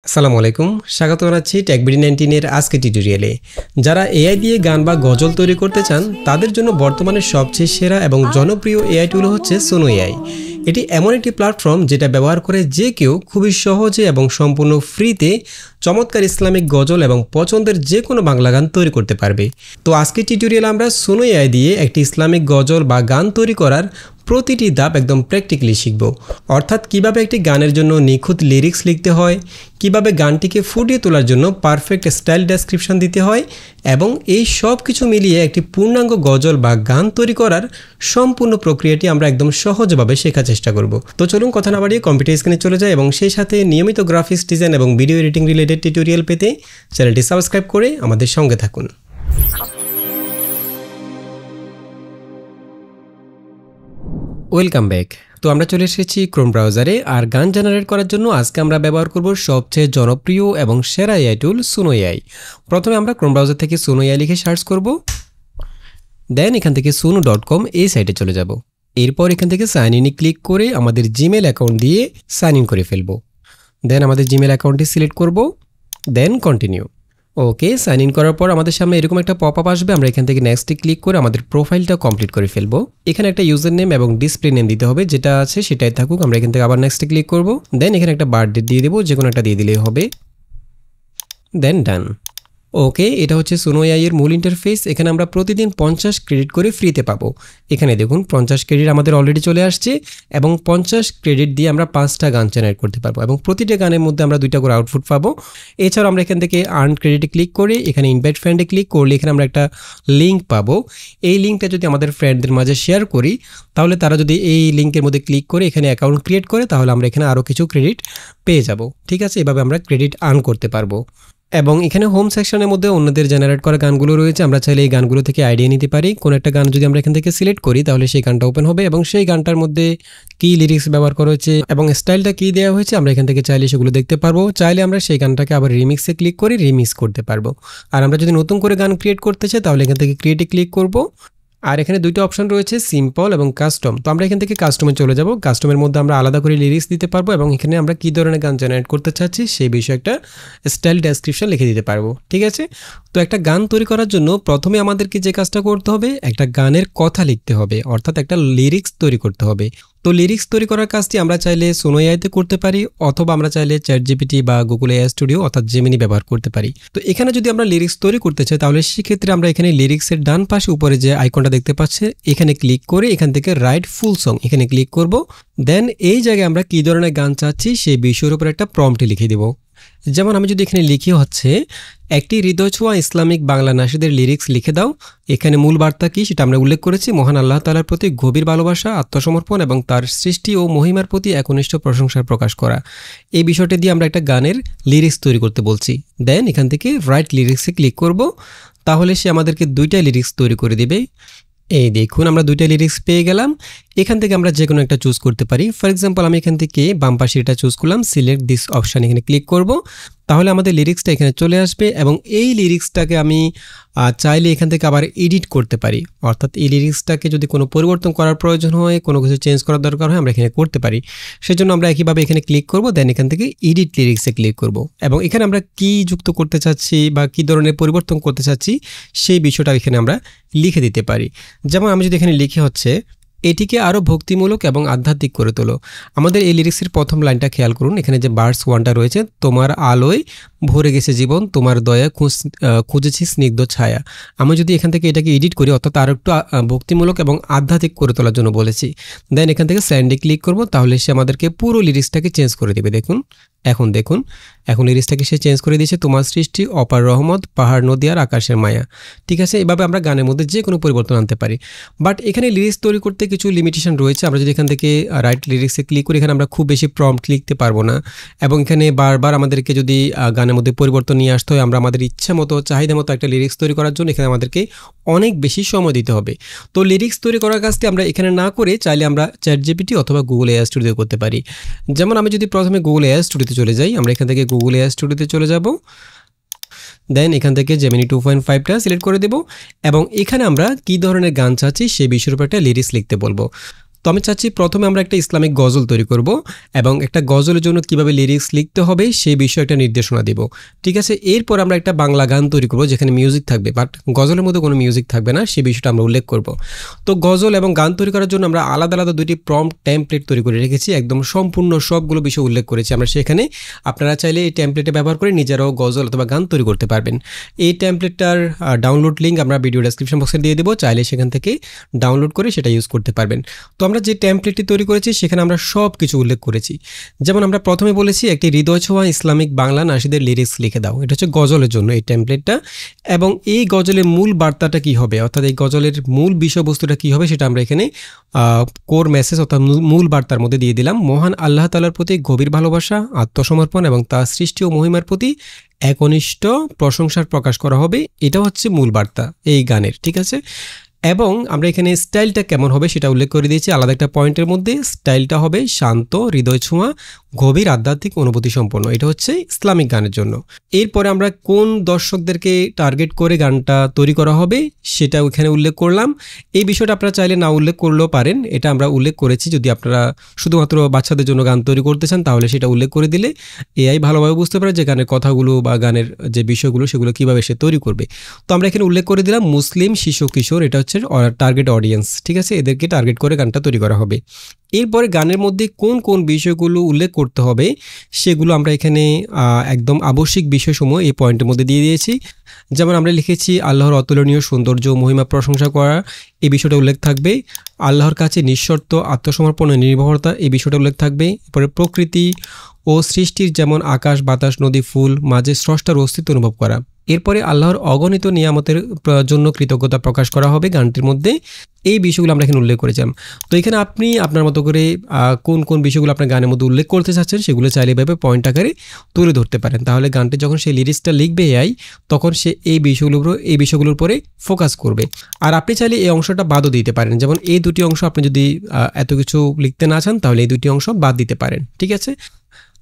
আসসালামু আলাইকুম, স্বাগত জানাচ্ছি টেকবিডি 19 এর আজকে টিউটোরিয়ালে। যারা এআই দিয়ে গান বা গজল তৈরি করতে চান তাদের জন্য বর্তমানে সবচেয়ে সেরা এবং জনপ্রিয় এআই টুল হচ্ছে সোনো এআই। এটি এমন একটি প্ল্যাটফর্ম যেটা ব্যবহার করে যে কেউ খুবই সহজে এবং সম্পূর্ণ ফ্রিতে চমৎকার ইসলামিক গজল এবং পছন্দের যে কোনো বাংলা গান তৈরি করতে পারবে। তো আজকে টিউটোরিয়ালে আমরা সোনো এআই দিয়ে একটি ইসলামিক গজল বা গান তৈরি করার প্রতিটি ধাপ একদম প্র্যাকটিক্যালি শিখব। অর্থাৎ কিভাবে একটি গানের জন্য নিখুঁত লিরিক্স লিখতে হয়, কিভাবে গানটিকে ফুটিয়ে তোলার জন্য পারফেক্ট স্টাইল ডেসক্রিপশন দিতে হয় এবং এই সব কিছু মিলিয়ে একটি পূর্ণাঙ্গ গজল বা গান তৈরি করার সম্পূর্ণ প্রক্রিয়াটি আমরা একদম সহজভাবে শেখার চেষ্টা করব। তো চলুন কথা না বাড়িয়ে কম্পিউটার স্ক্রিনে চলে যায় এবং সেই সাথে নিয়মিত গ্রাফিক্স ডিজাইন এবং ভিডিও এডিটিং রিলেটেড টিউটোরিয়াল পেতে চ্যানেলটি সাবস্ক্রাইব করে আমাদের সঙ্গে থাকুন। Welcome back. তো আমরা চলে এসেছি ক্রোম ব্রাউজারে, আর গান জেনারেট করার জন্য আজকে আমরা ব্যবহার করব সবচেয়ে জনপ্রিয় এবং সেরা এআই টুল সোনো এআই। প্রথমে আমরা ক্রোম ব্রাউজার থেকে সোনো এআই লিখে সার্চ করব, দেন এখান থেকে sono.com এই সাইটে চলে যাব। এরপর এখান থেকে সাইন ইনে ক্লিক করে আমাদের জিমেল অ্যাকাউন্ট দিয়ে সাইন ইন করে ফেলব। দেন আমাদের জিমেল অ্যাকাউন্টটি সিলেক্ট করব, then continue. Okay, sign in করার পর আমাদের সামনে এরকম একটা পপ আপ আসবে। আমরা এখান থেকে নেক্সটে ক্লিক করে আমাদের প্রোফাইলটা কমপ্লিট করে ফেলবো। এখানে একটা ইউজার নেম এবং ডিসপ্লে নেম দিতে হবে, যেটা আছে সেটাই থাকুক। আমরা এখান থেকে আবার নেক্সটে ক্লিক করব, দেন এখানে একটা বার্থডে দিয়ে দেবো, যে কোনো একটা দিয়ে দিলেই হবে, দেন ডান। ওকে, এটা হচ্ছে সোনো এআই এর মূল ইন্টারফেস। এখানে আমরা প্রতিদিন 50 ক্রেডিট করে ফ্রিতে পাবো। এখানে দেখুন 50 ক্রেডিট আমাদের অলরেডি চলে আসছে এবং 50 ক্রেডিট দিয়ে আমরা 5টা গান জেনারেট করতে পারবো এবং প্রতিটা গানের মধ্যে আমরা 2টা করে আউটপুট পাবো। এছাড়াও আমরা এখান থেকে আর্ন ক্রেডিটে ক্লিক করে এখানে ইনভাইট ফ্রেন্ডে ক্লিক করলে এখানে আমরা একটা লিঙ্ক পাবো। এই লিঙ্কটা যদি আমাদের ফ্রেন্ডদের মাঝে শেয়ার করি, তাহলে তারা যদি এই লিঙ্কের মধ্যে ক্লিক করে এখানে অ্যাকাউন্ট ক্রিয়েট করে, তাহলে আমরা এখানে আরও কিছু ক্রেডিট পেয়ে যাব। ঠিক আছে, এভাবে আমরা ক্রেডিট আর্ন করতে পারবো। এবং এখানে হোম সেকশনের মধ্যে অন্যদের জেনারেট করা গানগুলো রয়েছে। আমরা চাইলে এই গানগুলো থেকে আইডিয়া নিতে পারি। কোনো একটা গান যদি আমরা এখান থেকে সিলেক্ট করি, তাহলে সেই গানটা ওপেন হবে এবং সেই গানটার মধ্যে কী লিরিক্স ব্যবহার করা হয়েছে এবং স্টাইলটা কী দেওয়া হয়েছে আমরা এখান থেকে চাইলে সেগুলো দেখতে পারবো। চাইলে আমরা সেই গানটাকে আবার রিমিক্সে ক্লিক করে রিমিক্স করতে পারবো। আর আমরা যদি নতুন করে গান ক্রিয়েট করতে চাই, তাহলে এখান থেকে ক্রিয়েটে ক্লিক করব। আর এখানে 2টা অপশন রয়েছে, সিম্পল এবং কাস্টম। তো আমরা এখান থেকে কাস্টমে চলে যাব। কাস্টমের মধ্যে আমরা আলাদা করে লিরিক্স দিতে পারবো এবং এখানে আমরা কী ধরনের গান জেনারেট করতে চাচ্ছি সেই বিষয়ে একটা স্টাইল ডেসক্রিপশন লিখে দিতে পারবো। ঠিক আছে, তো একটা গান তৈরি করার জন্য প্রথমে আমাদেরকে যে কাজটা করতে হবে, একটা গানের কথা লিখতে হবে, অর্থাৎ একটা লিরিক্স তৈরি করতে হবে। তো লিরিক্স তৈরি করার কাজটি আমরা চাইলে সোনো এআইতে করতে পারি, অথবা আমরা চাইলে চ্যাটজিপিটি বা গুগল এআই স্টুডিও অর্থাৎ জেমিনি ব্যবহার করতে পারি। তো এখানে যদি আমরা লিরিক্স তৈরি করতে চাই, তাহলে সেক্ষেত্রে আমরা এখানে লিরিক্সের ডান পাশে উপরে যে আইকনটা দেখতে পাচ্ছি, এখানে ক্লিক করে এখান থেকে রাইট ফুল সং এখানে ক্লিক করব। দেন এই জায়গায় আমরা কী ধরনের গান চাচ্ছি সেই বিষয়ের উপর একটা প্রম্পট লিখে দেব। যেমন আমি যদি এখানে লিখি হচ্ছে একটি হৃদয় ছোঁয়া ইসলামিক বাংলা নাশিদের লিরিক্স লিখে দাও। এখানে মূল বার্তা কি সেটা আমরা উল্লেখ করেছি, মহান আল্লাহ তাআলার প্রতি গভীর ভালোবাসা, আত্মসমর্পণ এবং তার সৃষ্টি ও মহিমার প্রতি একনিষ্ঠ প্রশংসা প্রকাশ করা। এই বিষয়টি দিয়ে আমরা একটা গানের লিরিক্স তৈরি করতে বলছি। দেন এখান থেকে রাইট লিরিক্সে ক্লিক করব, তাহলে সে আমাদেরকে 2টা লিরিক্স তৈরি করে দেবে। এই দেখুন আমরা 2টা লিরিক্স পেয়ে গেলাম। এখান থেকে আমরা যে কোনো একটা চুজ করতে পারি। ফর এক্সাম্পল আমি এখান থেকে বাম পাশে এটা চুজ করলাম, সিলেক্ট দিস অপশান এখানে ক্লিক করব, তাহলে আমাদের লিরিক্সটা এখানে চলে আসবে এবং এই লিরিক্সটাকে আমি চাইলে এখান থেকে আবার এডিট করতে পারি। অর্থাৎ এই লিরিক্সটাকে যদি কোনো পরিবর্তন করার প্রয়োজন হয়, কোনো কিছু চেঞ্জ করার দরকার হয়, আমরা এখানে করতে পারি। সেজন্য আমরা একইভাবে এখানে ক্লিক করব, দেন এখান থেকে এডিট লিরিক্সে ক্লিক করব এবং এখানে আমরা কী যুক্ত করতে চাচ্ছি বা কী ধরনের পরিবর্তন করতে চাচ্ছি সেই বিষয়টা এখানে আমরা লিখে দিতে পারি। যেমন আমি যদি এখানে লিখে হচ্ছে এটিকে আরও ভক্তিমূলক এবং আধ্যাত্মিক করে তোলো। আমাদের এই লিরিক্সের প্রথম লাইনটা খেয়াল করুন, এখানে যে ভার্স 1টা রয়েছে, তোমার আলোয় ভরে গেছে জীবন, তোমার দয়া খুঁজেছি স্নিগ্ধ ছায়া। আমি যদি এখান থেকে এটাকে এডিট করি, অর্থাৎ আরও একটু ভক্তিমূলক এবং আধ্যাত্মিক করে তোলার জন্য বলেছি। দেন এখান থেকে স্যান্ডে ক্লিক করব, তাহলে সে আমাদেরকে পুরো লিরিক্সটাকে চেঞ্জ করে দেবে। দেখুন এখন লিরিক্সটাকে সে চেঞ্জ করে দিয়েছে, তোমার সৃষ্টি অপার রহমত, পাহাড় নদী আর আকাশের মায়া। ঠিক আছে, এভাবে আমরা গানের মধ্যে যে কোনো পরিবর্তন আনতে পারি। বাট এখানে লিরিক্স তৈরি করতে কিছু লিমিটেশন রয়েছে। আমরা যদি এখান থেকে রাইট লিরিক্সে ক্লিক করি, এখানে আমরা খুব বেশি প্রম্পট লিখতে পারবো না এবং এখানে বারবার আমাদেরকে যদি গানের মধ্যে পরিবর্তন নিয়ে আসতে হয়, আমরা আমাদের ইচ্ছা মতো চাহিদা মতো একটা লিরিক্স তৈরি করার জন্য এখানে আমাদেরকে অনেক বেশি সময় দিতে হবে। তো লিরিক্স তৈরি করার কাজটি আমরা এখানে না করে চাইলে আমরা চ্যাটজিপিটি অথবা গুগল এআই স্টুডিও করতে পারি। যেমন আমি যদি প্রথমে গুগল এআই স্টুডিওতে চলে যাই, আমরা এখান থেকে গুগল এআই স্টুডিওতে চলে যাব। দেন এখান থেকে জেমিনি 2.5টা সিলেক্ট করে দেব এবং এখানে আমরা কী ধরনের গান চাচ্ছি সেই বিষয়ের উপর একটা লিরিক্স লিখতে বলবো। তো আমি চাচ্ছি প্রথমে আমরা একটা ইসলামিক গজল তৈরি করব এবং একটা গজলের জন্য কিভাবে লিরিক্স লিখতে হবে সেই বিষয়ে একটা নির্দেশনা দেব। ঠিক আছে, এরপর আমরা একটা বাংলা গান তৈরি করব যেখানে মিউজিক থাকবে, বাট গজলের মধ্যে কোনো মিউজিক থাকবে না, সেই বিষয়টা আমরা উল্লেখ করব। তো গজল এবং গান তৈরি করার জন্য আমরা আলাদা আলাদা দুটি প্রম্পট টেমপ্লেট তৈরি করে রেখেছি, একদম সম্পূর্ণ সবগুলো বিষয় উল্লেখ করেছি আমরা সেখানে। আপনারা চাইলে এই টেমপ্লেটে ব্যবহার করে নিজেরাও গজল অথবা গান তৈরি করতে পারবেন। এই টেমপ্লেটটার ডাউনলোড লিঙ্ক আমরা ভিডিও ডেসক্রিপশন বক্সে দিয়ে দেবো, চাইলে সেখান থেকে ডাউনলোড করে সেটা ইউজ করতে পারবেন। তো আমরা যে টেমপ্লেটটি তৈরি করেছি সেখানে আমরা সব কিছু উল্লেখ করেছি। যেমন আমরা প্রথমে বলেছি একটি হৃদয় ছোঁয়া ইসলামিক বাংলা নাশিদের লিরিক্স লিখে দাও, এটা হচ্ছে গজলের জন্য এই টেমপ্লেটটা। এবং এই গজলের মূল বার্তাটা কী হবে, অর্থাৎ এই গজলের মূল বিষয়বস্তুটা কী হবে সেটা আমরা এখানে কোর মেসেজ অর্থাৎ মূল বার্তার মধ্যে দিয়ে দিলাম। মহান আল্লাহ তাআলার প্রতি গভীর ভালোবাসা, আত্মসমর্পণ এবং তার সৃষ্টি ও মহিমার প্রতি একনিষ্ঠ প্রশংসার প্রকাশ করা হবে, এটা হচ্ছে মূল বার্তা এই গানের। ঠিক আছে, এবং আমরা এখানে স্টাইলটা কেমন হবে সেটা উল্লেখ করে দিয়েছি আলাদা একটা পয়েন্টের মধ্যে। স্টাইলটা হবে শান্ত, হৃদয় ছোঁয়া, গভীর আধ্যাত্মিক অনুভূতি সম্পন্ন, এটা হচ্ছে ইসলামিক গানের জন্য। এরপরে আমরা কোন দর্শকদেরকে টার্গেট করে গানটা তৈরি করা হবে সেটা ওইখানে উল্লেখ করলাম। এই বিষয়টা আপনারা চাইলে না উল্লেখ করলেও পারেন, এটা আমরা উল্লেখ করেছি। যদি আপনারা শুধুমাত্র বাচ্চাদের জন্য গান তৈরি করতে চান তাহলে সেটা উল্লেখ করে দিলে এআই ভালোভাবে বুঝতে পারে যে গানের কথাগুলো বা গানের যে বিষয়গুলো সেগুলো কীভাবে সে তৈরি করবে। তো আমরা এখানে উল্লেখ করে দিলাম মুসলিম শিশু কিশোর, এটা হচ্ছে টার্গেট অডিয়েন্স। ঠিক আছে, এদেরকে টার্গেট করে গানটা তৈরি করা হবে। এরপরে গানের মধ্যে কোন কোন বিষয়গুলো উল্লেখ করতে হবে সেগুলো আমরা এখানে একদম আবশ্যিক বিষয়সমূহ এই পয়েন্টের মধ্যে দিয়ে দিয়েছি। যেমন আমরা লিখেছি আল্লাহর অতুলনীয় সৌন্দর্য, মহিমা প্রশংসা করা, এই বিষয়টা উল্লেখ থাকবে। আল্লাহর কাছে নিঃশর্ত আত্মসমর্পণ ও নির্ভরতা, এই বিষয়টা উল্লেখ থাকবে। এরপরে প্রকৃতি ও সৃষ্টির যেমন আকাশ, বাতাস, নদী, ফুল মাঝে স্রষ্টার অস্তিত্ব অনুভব করা। এরপরে আল্লাহর অগণিত নিয়ামতের জন্য কৃতজ্ঞতা প্রকাশ করা হবে গানটির মধ্যে। এই বিষয়গুলো আমরা এখানে উল্লেখ করেছিলাম। তো এখানে আপনি আপনার মতো করে কোন কোন বিষয়গুলো আপনার গানের মধ্যে উল্লেখ করতে চাচ্ছেন সেগুলো চাইলে এভাবে পয়েন্ট আকারে তুলে ধরতে পারেন। তাহলে গানটি যখন সে লিরিক্সটা লিখবে এআই তখন সে এই বিষয়গুলোর উপরে ফোকাস করবে। আর আপনি চাইলে এই অংশটা বাদও দিতে পারেন, যেমন এই দুটি অংশ আপনি যদি এত কিছু লিখতে না চান তাহলে এই দুটি অংশ বাদ দিতে পারেন। ঠিক আছে,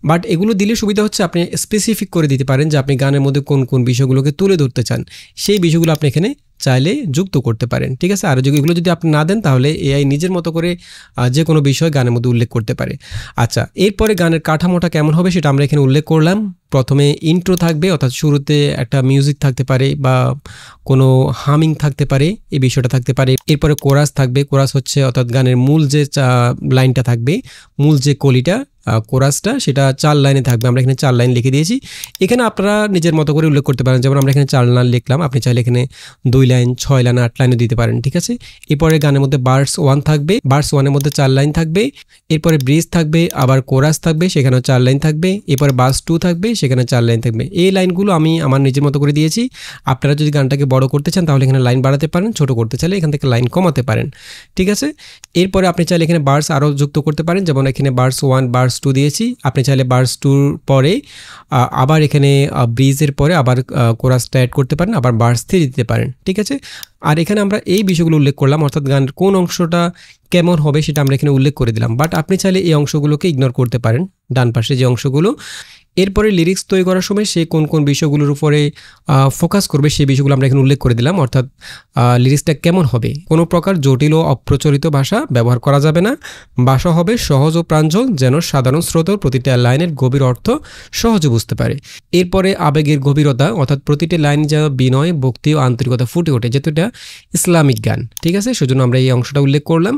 বাট এগুলো দিলে সুবিধা হচ্ছে আপনি স্পেসিফিক করে দিতে পারেন যে আপনি গানের মধ্যে কোন কোন বিষয়গুলোকে তুলে ধরতে চান, সেই বিষয়গুলো আপনি এখানে চাইলে যুক্ত করতে পারেন। ঠিক আছে, আর এগুলো যদি আপনি না দেন তাহলে এআই নিজের মতো করে যে কোনো বিষয় গানের মধ্যে উল্লেখ করতে পারে। আচ্ছা, এরপরে গানের কাঠামোটা কেমন হবে সেটা আমরা এখানে উল্লেখ করলাম। প্রথমে ইন্ট্রো থাকবে, অর্থাৎ শুরুতে একটা মিউজিক থাকতে পারে বা কোনো হামিং থাকতে পারে, এই বিষয়টা থাকতে পারে। এরপরে কোরাস থাকবে, কোরাস হচ্ছে অর্থাৎ গানের মূল যে লাইনটা থাকবে, মূল যে কলিটা কোরাসটা সেটা 4 লাইনে থাকবে। আমরা এখানে 4 লাইন লিখে দিয়েছি। এখানে আপনারা নিজের মতো করে উল্লেখ করতে পারেন, যেমন আমরা এখানে 4 লাইন লিখলাম, আপনি চাইলে এখানে 2 লাইন, 6 লাইন, 8 লাইনও দিতে পারেন। ঠিক আছে, এরপরে গানের মধ্যে ভার্স 1 থাকবে, ভার্স 1 এর মধ্যে 4 লাইন থাকবে। এরপরে ব্রিজ থাকবে, আবার কোরাস থাকবে, সেখানেও 4 লাইন থাকবে। এরপরে ভার্স 2 থাকবে, সেখানে 4 লাইন থাকবে। এই লাইনগুলো আমি আমার নিজের মতো করে দিয়েছি। আপনারা যদি গানটাকে বড় করতে চান তাহলে এখানে লাইন বাড়াতে পারেন, ছোট করতে চাইলে এখান থেকে লাইন কমাতে পারেন। ঠিক আছে, এরপরে আপনি চাইলে এখানে ভার্স আরও যুক্ত করতে পারেন, যেমন এখানে ভার্স 1, ভার্স 2 দিয়েছি। আপনি চাইলে ভার্স 2 পরে আবার এখানে ব্রিজের পরে আবার কোরাসটা অ্যাড করতে পারেন, আবার ভার্স 3 দিতে পারেন। ঠিক আছে, আর এখানে আমরা এই বিষয়গুলো উল্লেখ করলাম, অর্থাৎ গানের কোন অংশটা কেমন হবে সেটা আমরা এখানে উল্লেখ করে দিলাম। বাট আপনি চাইলে এই অংশগুলোকে ইগনোর করতে পারেন, ডান পাশে যে অংশগুলো। এরপরে লিরিক্স তৈরি করার সময় সে কোন কোন বিষয়গুলোর উপরে ফোকাস করবে সেই বিষয়গুলো আমরা এখানে উল্লেখ করে দিলাম। অর্থাৎ লিরিক্সটা কেমন হবে, কোনো প্রকার জটিল ও অপ্রচলিত ভাষা ব্যবহার করা যাবে না। ভাষা হবে সহজ ও প্রাঞ্জল, যেন সাধারণ শ্রোতার প্রতিটা লাইনের গভীর অর্থ সহজে বুঝতে পারে। এরপরে আবেগের গভীরতা, অর্থাৎ প্রতিটি লাইন যেন বিনয়, ভক্তি ও আন্তরিকতা ফুটে ওঠে, যেহেতু এটা ইসলামিক গান। ঠিক আছে, সেজন্য আমরা এই অংশটা উল্লেখ করলাম।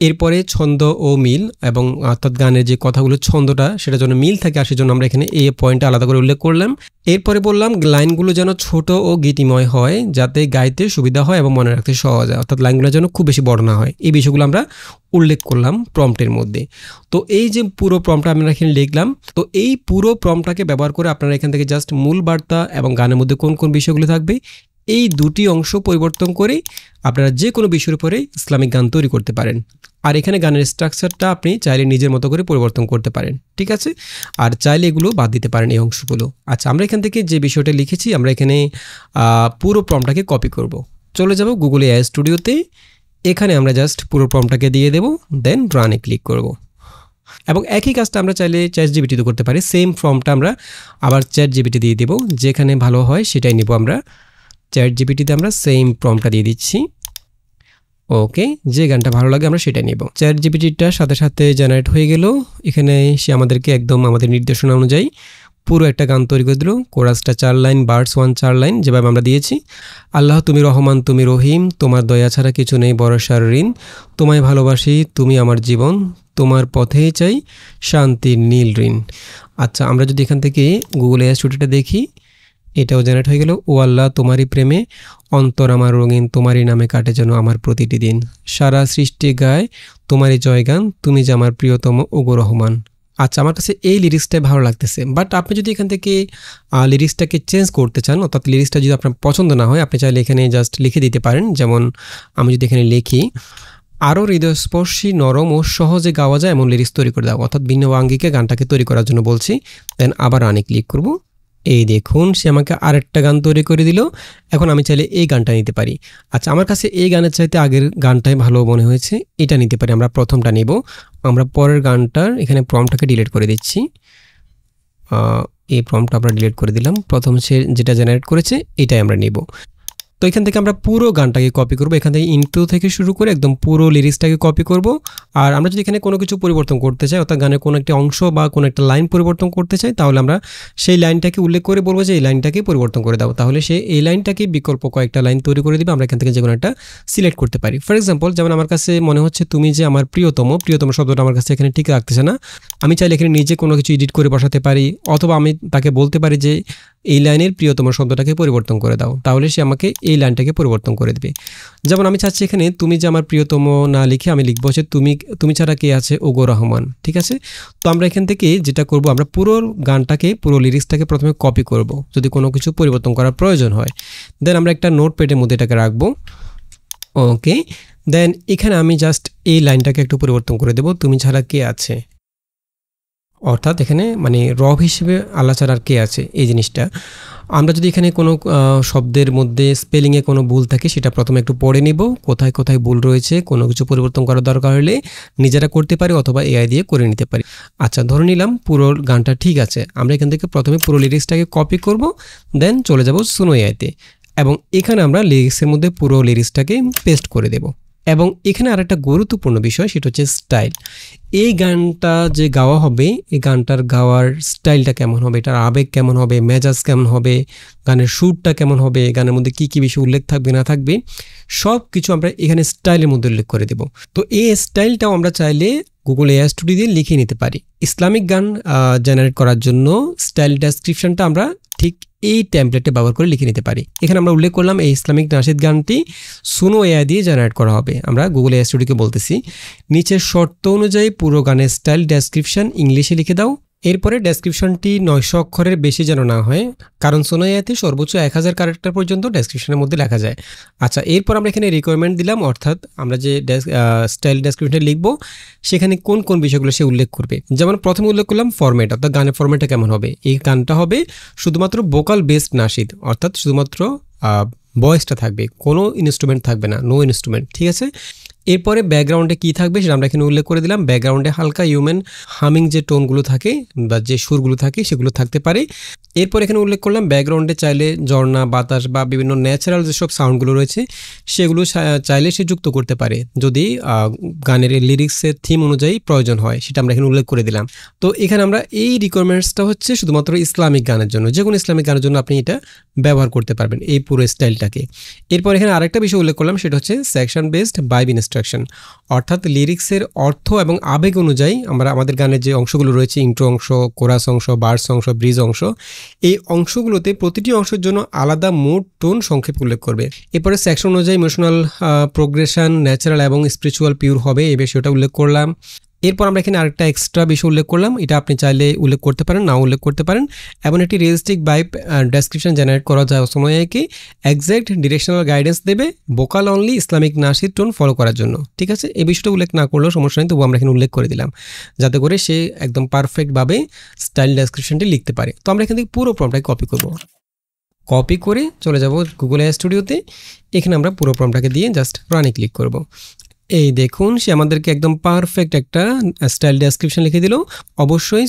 এরপরে ছন্দ ও মিল, এবং অর্থাৎ গানের যে কথাগুলো ছন্দটা সেটা যেন মিল থাকে, আর সেজন্য আমরা এখানে এই পয়েন্টটা আলাদা করে উল্লেখ করলাম। এরপরে বললাম লাইনগুলো যেন ছোট ও গীতিময় হয়, যাতে গাইতে সুবিধা হয় এবং মনে রাখতে সহজ হয়, অর্থাৎ লাইনগুলো যেন খুব বেশি বড় না হয়। এই বিষয়গুলো আমরা উল্লেখ করলাম প্রম্পটের মধ্যে। তো এই যে পুরো প্রম্পটটা আমরা এখানে লিখলাম, তো এই পুরো প্রম্পটটাকে ব্যবহার করে আপনারা এখান থেকে জাস্ট মূল বার্তা এবং গানের মধ্যে কোন কোন বিষয়গুলো থাকবে এই দুটি অংশ পরিবর্তন করে আপনারা যে কোনো বিষয়ের উপরে ইসলামিক গান তৈরি করতে পারেন। আর এখানে গানের স্ট্রাকচারটা আপনি চাইলে নিজের মতো করে পরিবর্তন করতে পারেন। ঠিক আছে, আর চাইলে এগুলো বাদ দিতে পারেন এই অংশগুলো। আচ্ছা, আমরা এখান থেকে যে বিষয়টা লিখেছি আমরা এখানে পুরো প্রম্পটটাকে কপি করব। চলে যাব গুগল এআই স্টুডিওতে, এখানে আমরা জাস্ট পুরো প্রম্পটটাকে দিয়ে দেব, দেন রানে ক্লিক করব। এবং একই কাজটা আমরা চাইলে চ্যাট জিপিটিতে করতে পারি। সেম প্রম্পটটা আমরা আবার চ্যাট জিপিটি দিয়ে দেব, যেখানে ভালো হয় সেটাই নেব। আমরা চ্যাট জিপিটিতে আমরা সেম প্রম্পটটা দিয়ে দিচ্ছি। ওকে, যে গানটা ভালো লাগে আমরা সেটা নেব। চ্যাট জিপিটিটা সাথে সাথে জেনারেট হয়ে গেল। এখানে সে আমাদেরকে একদম আমাদের নির্দেশনা অনুযায়ী পুরো একটা গান তৈরি করে দিল। কোরাসটা 4 লাইন, ভার্স 1 4 লাইন, যেভাবে আমরা দিয়েছি। আল্লাহ তুমি রহমান, তুমি রহিম, তোমার দয়া ছাড়া কিছু নেই ভরসার ঋণ, তোমায় ভালোবাসি, তুমি আমার জীবন, তোমার পথেই চাই শান্তির নীল ঋণ। আচ্ছা, আমরা যদি এখান থেকে গুগল এআই স্টুডিওটা দেখি, এটাও জেনারেট হয়ে গেল। ও আল্লাহ তোমারই প্রেমে অন্তর আমার রঙিন, তোমারই নামে কাটে যেন আমার প্রতিটি দিন, সারা সৃষ্টি গায় তোমারই জয়গান, তুমি যে আমার প্রিয়তম ওগো রহমান। আচ্ছা, আমার কাছে এই লিরিক্সটাই ভালো লাগতেছে, বাট আপনি যদি এখান থেকে লিরিক্সটাকে চেঞ্জ করতে চান, অর্থাৎ লিরিক্সটা যদি আপনার পছন্দ না হয়, আপনি চাইলে এখানে জাস্ট লিখে দিতে পারেন। যেমন আমি যদি এখানে লিখি, আরও হৃদয়স্পর্শী, নরম ও সহজে গাওয়া যায় এমন লিরিক্স তৈরি করে দাও, অর্থাৎ ভিন্ন আঙ্গিকে গানটাকে তৈরি করার জন্য বলছি। দেন আবার রানে ক্লিক করব। এই দেখুন, সে আমাকে আরেকটা গান তৈরি করে দিল। এখন আমি চাইলে এই গানটা নিতে পারি। আচ্ছা, আমার কাছে এই গানের চাইতে আগের গানটাই ভালো মনে হয়েছে, এটা নিতে পারি। আমরা প্রথমটা নেব। আমরা পরের গানটার এখানে প্রম্পটটাকে ডিলিট করে দিচ্ছি। এই প্রম্পটটা আমরা ডিলিট করে দিলাম। প্রথম সে যেটা জেনারেট করেছে এটাই আমরা নেব। তো এখান থেকে আমরা পুরো গানটাকে কপি করব। এখান থেকে ইন্ট্রো থেকে শুরু করে একদম পুরো লিরিক্সটাকে কপি করব। আর আমরা যদি এখানে কোনো কিছু পরিবর্তন করতে চাই, অর্থাৎ গানের কোনো একটা অংশ বা কোনো একটা লাইন পরিবর্তন করতে চাই, তাহলে আমরা সেই লাইনটাকে উল্লেখ করে বলবো যে এই লাইনটাকে পরিবর্তন করে দাও। তাহলে সে এই লাইনটাকে বিকল্প কয়েকটা লাইন তৈরি করে দিবে। আমরা এখান থেকে যে কোনো একটা সিলেক্ট করতে পারি। ফর এক্সাম্পল, যেমন আমার কাছে মনে হচ্ছে তুমি যে আমার প্রিয়তম, প্রিয়তম শব্দটা আমার কাছে এখানে ঠিক রাখতেছে না। আমি চাইলে এখানে নিজে কোনো কিছু এডিট করে বসাতে পারি, অথবা আমি তাকে বলতে পারি যে এই লাইনের প্রিয়তম শব্দটাকে পরিবর্তন করে দাও, তাহলে সে আমাকে এই লাইনটাকে পরিবর্তন করে দেবে। যেমন আমি চাচ্ছি এখানে তুমি যে আমার প্রিয়তম না লিখে আমি লিখবো হচ্ছে তুমি ছাড়া কে আছে ওগো রহমান। ঠিক আছে, তো আমরা এখান থেকে যেটা করব, আমরা পুরো গানটাকে, পুরো লিরিক্সটাকে প্রথমে কপি করব, যদি কোনো কিছু পরিবর্তন করার প্রয়োজন হয়। দেন আমরা একটা নোটপ্যাডের মধ্যে এটাকে রাখবো। ওকে, দেন এখানে আমি জাস্ট এই লাইনটাকে একটু পরিবর্তন করে দেব, তুমি ছাড়া কে আছে। অর্থাৎ এখানে মানে রব হিসেবে আল্লাহ ছাড়া আর কে আছে, এই জিনিসটা। আমরা যদি এখানে কোনো শব্দের মধ্যে স্পেলিংয়ে কোনো ভুল থাকে, সেটা প্রথমে একটু পড়ে নিব, কোথায় কোথায় ভুল রয়েছে। কোনো কিছু পরিবর্তন করার দরকার হলে নিজেরা করতে পারি, অথবা এআই দিয়ে করে নিতে পারি। আচ্ছা, ধরে নিলাম পুরো গানটা ঠিক আছে। আমরা এখান থেকে প্রথমে পুরো লিরিক্সটাকে কপি করব, দেন চলে যাব সুনো এআইতে, এবং এখানে আমরা লিরিক্সের মধ্যে পুরো লিরিক্সটাকে পেস্ট করে দেব। এবং এখানে আরেকটা গুরুত্বপূর্ণ বিষয়, সেটা হচ্ছে স্টাইল। এই গানটা যে গাওয়া হবে, এই গানটার গাওয়ার স্টাইলটা কেমন হবে, এটার আবেগ কেমন হবে, মেজাজ কেমন হবে, গানের সুরটা কেমন হবে, গানের মধ্যে কী কী বিষয় উল্লেখ থাকবে না থাকবে, সব কিছু আমরা এখানে স্টাইলের মধ্যে উল্লেখ করে দেব। তো এই স্টাইলটাও আমরা চাইলে গুগল এআই স্টুডিও দিয়ে লিখে নিতে পারি। ইসলামিক গান জেনারেট করার জন্য স্টাইল ডেসক্রিপশনটা আমরা ঠিক এই টেমপ্লেটে ব্যবহার করে লিখে নিতে পারি। এখানে আমরা উল্লেখ করলাম এই ইসলামিক নাশিদ গানটি সুনো এআই দিয়ে জেনারেট করা হবে। আমরা গুগল এআই স্টুডিওকে বলতেছি, নিচের শর্ত অনুযায়ী পুরো গানের স্টাইল ডেসক্রিপশন ইংলিশে লিখে দাও। এরপরে ডেসক্রিপশনটি 900 অক্ষরের বেশি যেন না হয়, কারণ সুনো এআইতে সর্বোচ্চ 1000 ক্যারেক্টার পর্যন্ত ডেসক্রিপশনের মধ্যে লেখা যায়। আচ্ছা, এরপর আমরা এখানে রিকোয়ারমেন্ট দিলাম, অর্থাৎ আমরা যে স্টাইল ডেসক্রিপশন লিখবো সেখানে কোন কোন বিষয়গুলো সে উল্লেখ করবে। যেমন প্রথমে উল্লেখ করলাম ফরম্যাট, অর্থাৎ গানের ফরম্যাটটা কেমন হবে। এই গানটা হবে শুধুমাত্র ভোকাল বেসড নাশিদ, অর্থাৎ শুধুমাত্র ভয়েসটা থাকবে, কোনো ইনস্ট্রুমেন্ট থাকবে না, নো ইনস্ট্রুমেন্ট। ঠিক আছে, এরপরে ব্যাকগ্রাউন্ডে কী থাকবে সেটা আমরা এখানে উল্লেখ করে দিলাম। ব্যাকগ্রাউন্ডে হালকা হিউম্যান হামিং যে টোনগুলো থাকে বা যে সুরগুলো থাকে সেগুলো থাকতে পারে। এরপর এখানে উল্লেখ করলাম ব্যাকগ্রাউন্ডে চাইলে ঝর্ণা, বাতাস বা বিভিন্ন ন্যাচারাল যেসব সাউন্ডগুলো রয়েছে সেগুলো চাইলে সে যুক্ত করতে পারে, যদি গানের লিরিক্সের থিম অনুযায়ী প্রয়োজন হয়, সেটা আমরা এখানে উল্লেখ করে দিলাম। তো এখানে আমরা এই রিকোয়ারমেন্টসটা হচ্ছে শুধুমাত্র ইসলামিক গানের জন্য, যে কোনো ইসলামিক গানের জন্য আপনি এটা ব্যবহার করতে পারবেন, এই পুরো স্টাইলটাকে। এরপর এখানে আরেকটা বিষয় উল্লেখ করলাম, সেটা হচ্ছে সেকশন বেসড ভাইব ইনস্ট্রাকশন, অর্থাৎ লিরিক্সের অর্থ এবং আবেগ অনুযায়ী আমরা আমাদের গানের যে অংশগুলো রয়েছে, ইন্ট্রো অংশ, কোরাস অংশ, বার্স অংশ, ব্রিজ অংশ, এই অংশগুলোতে প্রতিটি অংশের জন্য আলাদা মুড, টোন, সংক্ষেপ উল্লেখ করবে। এরপরে সেকশন অনুযায়ী ইমোশনাল প্রোগ্রেশন ন্যাচারাল এবং স্পিরিচুয়াল পিওর হবে, এই বিষয়টা উল্লেখ করলাম। এরপর আমরা এখানে আরেকটা এক্সট্রা বিষয় উল্লেখ করলাম, এটা আপনি চাইলে উল্লেখ করতে পারেন, না উল্লেখ করতে পারেন। এবং একটি রিয়েলিস্টিক ভাইব ডেসক্রিপশন জেনারেট করা যায় সময়কে এক্সাক্ট ডিরেকশনাল গাইডেন্স দেবে, vocal only Islamic nasheed tone follow করার জন্য। ঠিক আছে, এই বিষয়টা উল্লেখ না করলেও সমস্যা নেই, তবু আমরা এখানে উল্লেখ করে দিলাম যাতে করে সে একদম পারফেক্টভাবে স্টাইল ডেসক্রিপশনটি লিখতে পারে। তো আমরা এখান থেকে পুরো প্রম্পটটাকে কপি করব, কপি করে চলে যাব গুগল এআই স্টুডিওতে। এখানে আমরা পুরো প্রম্পটটাকে দিয়ে জাস্ট রানে ক্লিক করব। এই দেখুন, সে আমাদেরকে একদম পারফেক্ট একটা স্টাইল ডেসক্রিপশন লিখে দিল। অবশ্যই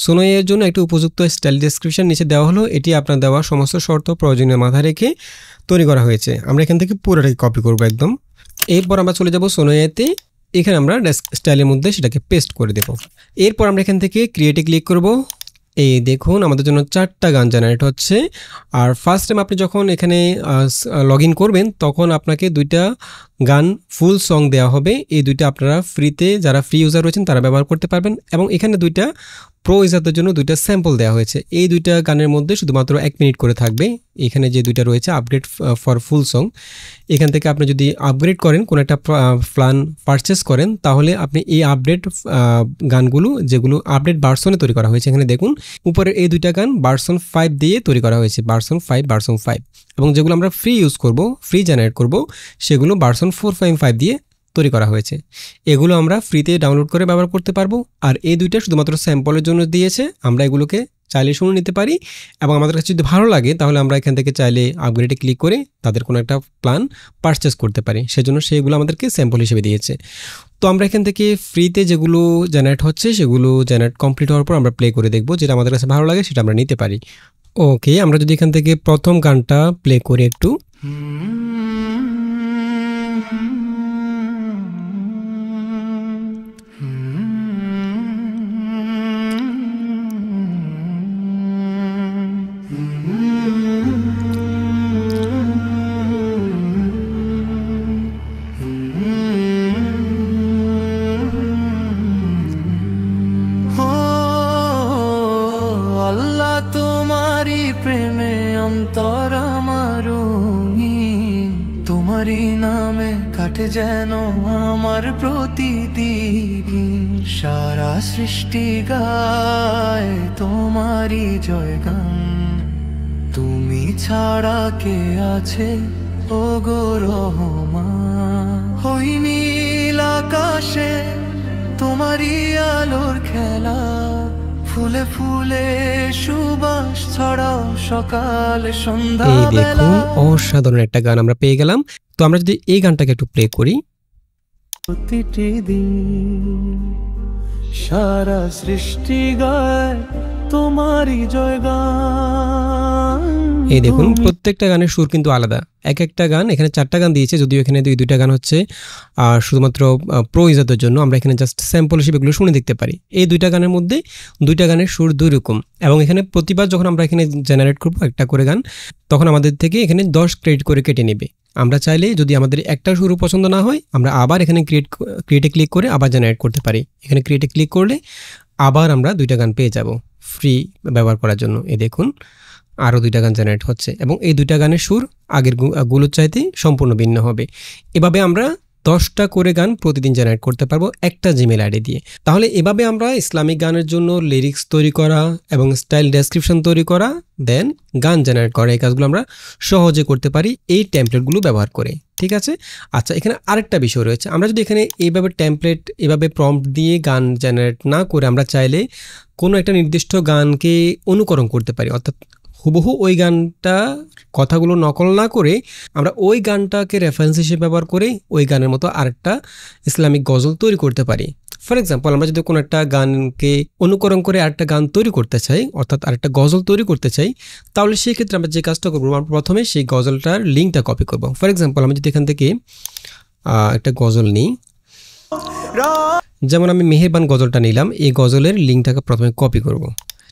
সুনো এর জন্য একটি উপযুক্ত স্টাইল ডেসক্রিপশন নিচে দেওয়া হলো, এটি আপনার দেওয়া সমস্ত শর্ত প্রয়োজনীয় মাথায় রেখে তৈরি করা হয়েছে। আমরা এখান থেকে পুরোটাই কপি করব একদম। এরপর আমরা চলে যাব সোনোয়াইতে। এখানে আমরা স্টাইলের মধ্যে সেটাকে পেস্ট করে দেব। এরপর আমরা এখান থেকে ক্রিয়েটে ক্লিক করব। এই দেখুন আমাদের জন্য 4টা গান জেনারেট হচ্ছে। আর ফার্স্ট টাইম আপনি যখন এখানে লগ ইন করবেন তখন আপনাকে 2টা গান ফুল সং দেওয়া হবে। এই 2টা আপনারা ফ্রিতে, যারা ফ্রি ইউজার রয়েছেন তারা ব্যবহার করতে পারবেন। এবং এখানে 2টা প্রো ইউজারদের জন্য 2টা স্যাম্পল দেওয়া হয়েছে। এই 2টা গানের মধ্যে শুধুমাত্র 1 মিনিট করে থাকবে। এখানে যে 2টা রয়েছে আপগ্রেড ফর ফুল সং, এখান থেকে আপনি যদি আপগ্রেড করেন, কোনো একটা প্ল্যান পারচেস করেন, তাহলে আপনি এই আপডেট গানগুলো, যেগুলো আপডেট ভার্সনে তৈরি করা হয়েছে, এখানে দেখুন উপরে এই 2টা গান ভার্সন 5 দিয়ে তৈরি করা হয়েছে, ভার্সন 5। এবং যেগুলো আমরা ফ্রি ইউজ করব, ফ্রি জেনারেট করব, সেগুলো ভার্সন 4.5 দিয়ে তৈরি করা হয়েছে। এগুলো আমরা ফ্রিতে ডাউনলোড করে ব্যবহার করতে পারবো। আর এই 2টা শুধুমাত্র স্যাম্পলের জন্য দিয়েছে, আমরা এগুলোকে চাইলে শুনে নিতে পারি। এবং আমাদের কাছে যদি ভালো লাগে তাহলে আমরা এখান থেকে চাইলে আপগ্রেডে ক্লিক করে তাদের কোনো একটা প্ল্যান পারচেস করতে পারি। সেজন্য সেগুলো আমাদেরকে স্যাম্পল হিসেবে দিয়েছে। তো আমরা এখান থেকে ফ্রিতে যেগুলো জেনারেট হচ্ছে সেগুলো জেনারেট কমপ্লিট হওয়ার পর আমরা প্লে করে দেখব, যেটা আমাদের কাছে ভালো লাগে সেটা আমরা নিতে পারি। ওকে, আমরা যদি এখান থেকে প্রথম গানটা প্লে করি একটু। তোমারি নামে কাটে যেন আমার প্রতিদিন, সারা সৃষ্টি গায় তোমারি জয়গান। তুমি ছাড়া কে আছে ও গো রহমান? ওই নীল আকাশে তোমারি আলোর খেলা, ফুলে ফুলে সুবাস ছড়াও সকাল সন্ধ্যা বেলা। অসাধারণ একটা গান আমরা পেয়ে গেলাম। তো আমরা যদি এই গানটাকে একটু প্লে করি। প্রতিটি দিন সারা সৃষ্টি গায় তোমারই জয়গান। এই দেখুন প্রত্যেকটা গানের সুর কিন্তু আলাদা। এক একটা গান, এখানে 4টা গান দিয়েছে, যদিও এখানে 2টা গান হচ্ছে শুধুমাত্র প্রো ইউজারদের জন্য। আমরা এখানে জাস্ট স্যাম্পল হিসেবে এগুলো শুনে দেখতে পারি। এই 2টা গানের মধ্যে 2টা গানের সুর 2 রকম। এবং এখানে প্রতিবার যখন আমরা এখানে জেনারেট করবো একটা করে গান, তখন আমাদের থেকে এখানে 10 ক্রেডিট করে কেটে নেবে। আমরা চাইলে যদি আমাদের একটা সুর পছন্দ না হয়, আমরা আবার এখানে ক্রিয়েটে ক্লিক করে আবার জেনারেট করতে পারি। এখানে ক্রিয়েটে ক্লিক করলে আবার আমরা 2টা গান পেয়ে যাব ফ্রি ব্যবহার করার জন্য। এই দেখুন আরও 2টা গান জেনারেট হচ্ছে এবং এই 2টা গানের সুর আগের গুলোর চাইতে সম্পূর্ণ ভিন্ন হবে। এভাবে আমরা 10টা করে গান প্রতিদিন জেনারেট করতে পারবো একটা জিমেল আইডি দিয়ে। তাহলে এভাবে আমরা ইসলামিক গানের জন্য লিরিক্স তৈরি করা এবং স্টাইল ডেসক্রিপশন তৈরি করা, দেন গান জেনারেট করা, এই কাজগুলো আমরা সহজে করতে পারি এই টেমপ্লেটগুলো ব্যবহার করে। ঠিক আছে। আচ্ছা, এখানে আরেকটা বিষয় রয়েছে। আমরা যদি এখানে এইভাবে টেমপ্লেট, এভাবে প্রম্পট দিয়ে গান জেনারেট না করে আমরা চাইলে কোনো একটা নির্দিষ্ট গানকে অনুকরণ করতে পারি, অর্থাৎ হুবহু ওই গানটা কথাগুলো নকল না করে আমরা ওই গানটাকে রেফারেন্স হিসেবে ব্যবহার করে ওই গানের মতো আরেকটা ইসলামিক গজল তৈরি করতে পারি। ফর এক্সাম্পল, আমরা যদি কোনো একটা গানকে অনুকরণ করে আরেকটা গান তৈরি করতে চাই, অর্থাৎ আরেকটা গজল তৈরি করতে চাই, তাহলে সেই ক্ষেত্রে আমরা যে কাজটা করবো, আমরা প্রথমে সেই গজলটার লিঙ্কটা কপি করব। ফর এক্সাম্পল, আমি যদি এখান থেকে একটা গজল নিই, যেমন আমি মেহেরবান গজলটা নিলাম, এই গজলের লিঙ্কটাকে প্রথমে কপি করব।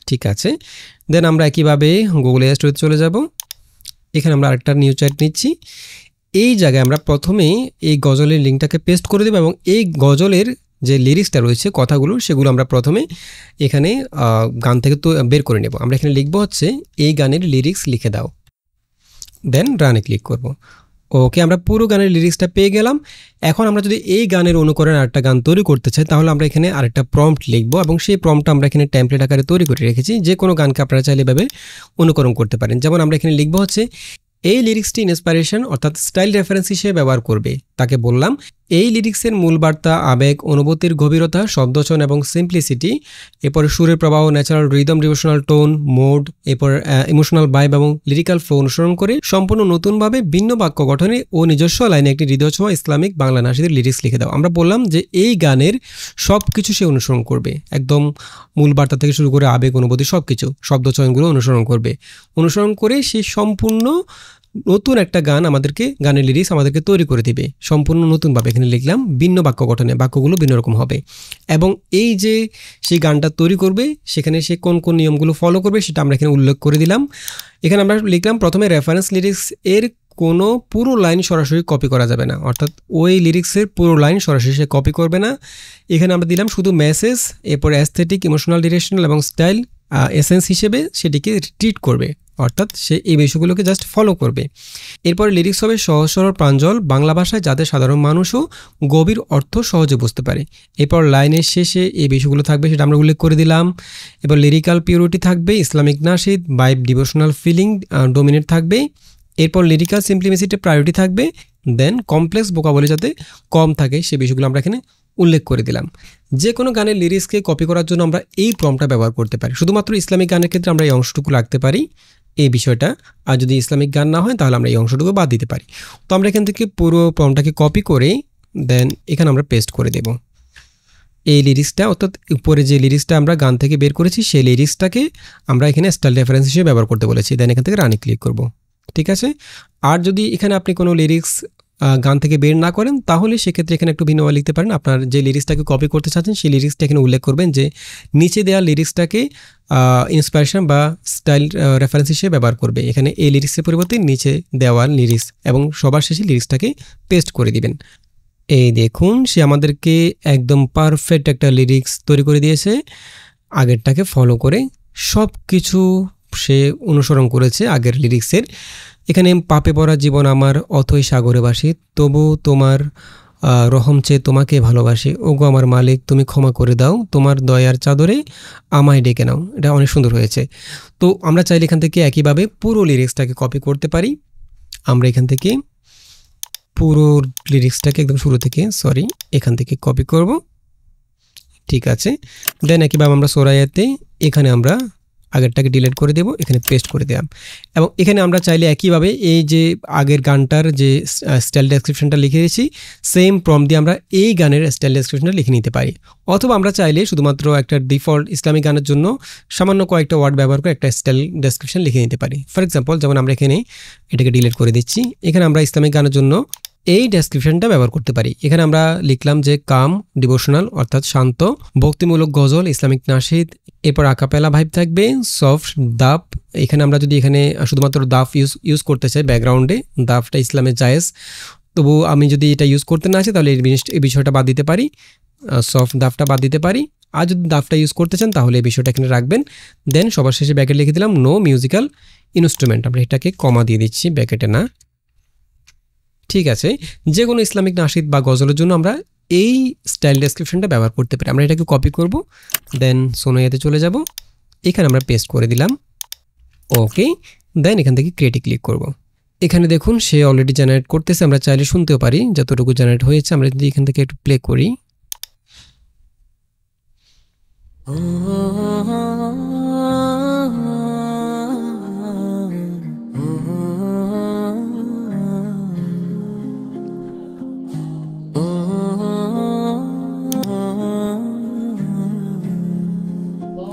ঠিক আছে। দেন আমরা একইভাবে গুগল স্টোরে চলে যাব। এখানে আমরা আরেকটা নিউজ চ্যাট নিচ্ছি। এই জায়গায় আমরা প্রথমে এই গজলের লিঙ্কটাকে পেস্ট করে দেব এবং এই গজলের যে লিরিক্সটা রয়েছে, কথাগুলো, সেগুলো আমরা প্রথমে এখানে গান থেকে তো বের করে নেব। আমরা এখানে লিখবো হচ্ছে এই গানের লিরিক্স লিখে দাও, দেন রানে ক্লিক করব। ওকে, আমরা পুরো গানের লিরিক্সটা পেয়ে গেলাম। এখন আমরা যদি এই গানের অনুকরণে আরেকটা গান তৈরি করতে চাই, তাহলে আমরা এখানে আরেকটা প্রম্পট লিখবো এবং সেই প্রম্পটটা আমরা এখানে টেমপ্লেট আকারে তৈরি করে রেখেছি। যে কোনো গানকে আপনারা চাইলে এভাবে অনুকরণ করতে পারেন। যেমন আমরা এখানে লিখবো হচ্ছে এই লিরিক্সটি ইন্সপিরেশন অর্থাৎ স্টাইল রেফারেন্স হিসেবে ব্যবহার করবে। তাকে বললাম এই লিরিক্সের মূল বার্তা, আবেগ, অনুভূতির গভীরতা, শব্দচয়ন এবং সিম্পলিসিটি, এরপরে সুরের প্রবাহ, natural rhythm, devotional tone, mode, এরপর ইমোশনাল ভাইব এবং লিরিক্যাল ফ্লো অনুসরণ করে সম্পূর্ণ নতুনভাবে ভিন্ন বাক্য গঠনে ও নিজস্ব লাইনে একটি হৃদয়ছোঁয়া ইসলামিক বাংলা নাশিদের লিরিক্স লিখে দাও। আমরা বললাম যে এই গানের সব কিছু সে অনুসরণ করবে, একদম মূল বার্তা থেকে শুরু করে আবেগ, অনুভূতি, সব কিছু, শব্দচয়নগুলো অনুসরণ করবে। অনুসরণ করে সে সম্পূর্ণ নতুন একটা গান আমাদেরকে, গানের লিরিক্স আমাদেরকে তৈরি করে দিবে সম্পূর্ণ নতুনভাবে। এখানে লিখলাম ভিন্ন বাক্য গঠনে, বাক্যগুলো ভিন্ন রকম হবে। এবং এই যে সেই গানটা তৈরি করবে সেখানে সে কোন কোন নিয়মগুলো ফলো করবে সেটা আমরা এখানে উল্লেখ করে দিলাম। এখানে আমরা লিখলাম প্রথমে রেফারেন্স লিরিক্স এর কোনো পুরো লাইন সরাসরি কপি করা যাবে না, অর্থাৎ ওই লিরিক্সের পুরো লাইন সরাসরি সে কপি করবে না। এখানে আমরা দিলাম শুধু মেসেজ, এরপর অ্যাস্থেটিক, ইমোশনাল, ডিরেকশনাল এবং স্টাইল এসেন্স হিসেবে সেটিকে ট্রিট করবে, অর্থাৎ সে এই বিষয়গুলোকে জাস্ট ফলো করবে। এরপরে লিরিক্স হবে সহজ সরল প্রাঞ্জল বাংলা ভাষায়, যাতে সাধারণ মানুষও গভীর অর্থ সহজে বুঝতে পারে। এরপর লাইনের শেষে এই বিষয়গুলো থাকবে, সেটা আমরা উল্লেখ করে দিলাম। এবার লিরিক্যাল পিউরিটি থাকবে, ইসলামিক নাশিদ, ভাইব, ডিভোশনাল ফিলিং ডোমিনেট থাকবে। এরপর লিরিক্যাল সিম্পলিসিটি প্রায়োরিটি থাকবে। দেন কমপ্লেক্স ভোকাবুলারি যাতে কম থাকে সে বিষয়গুলো আমরা এখানে উল্লেখ করে দিলাম। যে কোনো গানের লিরিক্সকে কপি করার জন্য আমরা এই প্রম্পটটা ব্যবহার করতে পারি। শুধুমাত্র ইসলামিক গানের ক্ষেত্রে আমরা এই অংশটুকু রাখতে পারি, এই বিষয়টা। আর যদি ইসলামিক গান না হয় তাহলে আমরা এই অংশটুকু বাদ দিতে পারি। তো আমরা এখান থেকে পুরো প্রম্পটটাকে কপি করে দেন এখানে আমরা পেস্ট করে দেব এই লিরিক্সটা, অর্থাৎ উপরে যে লিরিক্সটা আমরা গান থেকে বের করেছি সেই লিরিক্সটাকে আমরা এখানে স্টাইল রেফারেন্স হিসেবে ব্যবহার করতে বলেছি। দেন এখান থেকে রানে ক্লিক করব, ঠিক আছে। আর যদি এখানে আপনি কোনো লিরিক্স গান থেকে বের না করেন তাহলে সেক্ষেত্রে এখানে একটু ভিন্নভাবে লিখতে পারেন। আপনার যে লিরিক্সটাকে কপি করতে চাচ্ছেন সেই লিরিক্সটা এখানে উল্লেখ করবেন যে নিচে দেওয়া লিরিক্সটাকে ইন্সপিরেশন বা স্টাইল রেফারেন্স হিসেবে ব্যবহার করবে। এখানে এই লিরিক্সের পরিবর্তে নিচে দেওয়া লিরিক্স এবং সবার শেষে লিরিক্সটাকে পেস্ট করে দিবেন। এই দেখুন সে আমাদেরকে একদম পারফেক্ট একটা লিরিক্স তৈরি করে দিয়েছে। আগেরটাকে ফলো করে সব কিছু সে অনুসরণ করেছে আগের লিরিক্সের। এখানে পাপে ভরা জীবন আমার, অথই সাগরে বাসি, তবু তোমার রহম চেয়ে তোমাকে ভালোবাসি, ওগো আমার মালিক তুমি ক্ষমা করে দাও, তোমার দয়ার চাদরে আমায় ডেকে নাও। এটা অনেক সুন্দর হয়েছে। তো আমরা চাইলে এখান থেকে একইভাবে পুরো লিরিক্সটাকে কপি করতে পারি। আমরা এখান থেকে পুরো লিরিক্সটাকে একদম শুরু থেকে এখান থেকে কপি করব, ঠিক আছে। দেন একইভাবে আমরা সোরায়াতে এখানে আমরা আগেরটাকে ডিলিট করে দেব, এখানে পেস্ট করে দিলাম। এবং এখানে আমরা চাইলে একইভাবে এই যে আগের গানটার যে স্টাইল ডেসক্রিপশনটা লিখে দিয়েছি সেম প্রম্পট দিয়ে আমরা এই গানের স্টাইল ডেসক্রিপশনটা লিখে নিতে পারি। অথবা আমরা চাইলে শুধুমাত্র একটা ডিফল্ট ইসলামিক গানের জন্য সামান্য কয়েকটা ওয়ার্ড ব্যবহার করে একটা স্টাইল ডেসক্রিপশন লিখে নিতে পারি। ফর এক্সাম্পল যেমন আমরা এখানে এটাকে ডিলিট করে দিচ্ছি, এখানে আমরা ইসলামিক গানের জন্য এই ডেসক্রিপশনটা ব্যবহার করতে পারি। এখানে আমরা লিখলাম যে কাম, ডিভোশনাল অর্থাৎ শান্ত, ভক্তিমূলক গজল, ইসলামিক নাশিদ, এরপর আকাপেলা ভাইব থাকবে, সফট, দাফ। এখানে আমরা যদি এখানে শুধুমাত্র দাফ ইউজ করতে চাই ব্যাকগ্রাউন্ডে, দাফটা ইসলামে জায়েজ, তবু আমি যদি এটা ইউজ করতে না চাই তাহলে এই বিষয়টা বাদ দিতে পারি, সফট দাফটা বাদ দিতে পারি। আর যদি দাফটা ইউজ করতে চান তাহলে এই বিষয়টা এখানে রাখবেন। দেন সবার শেষে ব্যাকেট লিখে দিলাম নো মিউজিক্যাল ইনস্ট্রুমেন্ট, আমরা এটাকে কমা দিয়ে দিচ্ছি ব্যাকেটে না, ঠিক আছে। যে কোনো ইসলামিক নাশিদ বা গজলের জন্য আমরা এই স্টাইল ডেসক্রিপশনটা ব্যবহার করতে পারি। আমরা এটাকে কপি করব, দেন সোনাইয়াতে চলে যাব, এখানে আমরা পেস্ট করে দিলাম, ওকে। দেন এখান থেকে ক্রিয়েটে ক্লিক করব। এখানে দেখুন সে অলরেডি জেনারেট করতেছে, আমরা চাইলে শুনতেও পারি যতটুকু জেনারেট হয়েছে। আমরা যদি এখান থেকে একটু প্লে করি,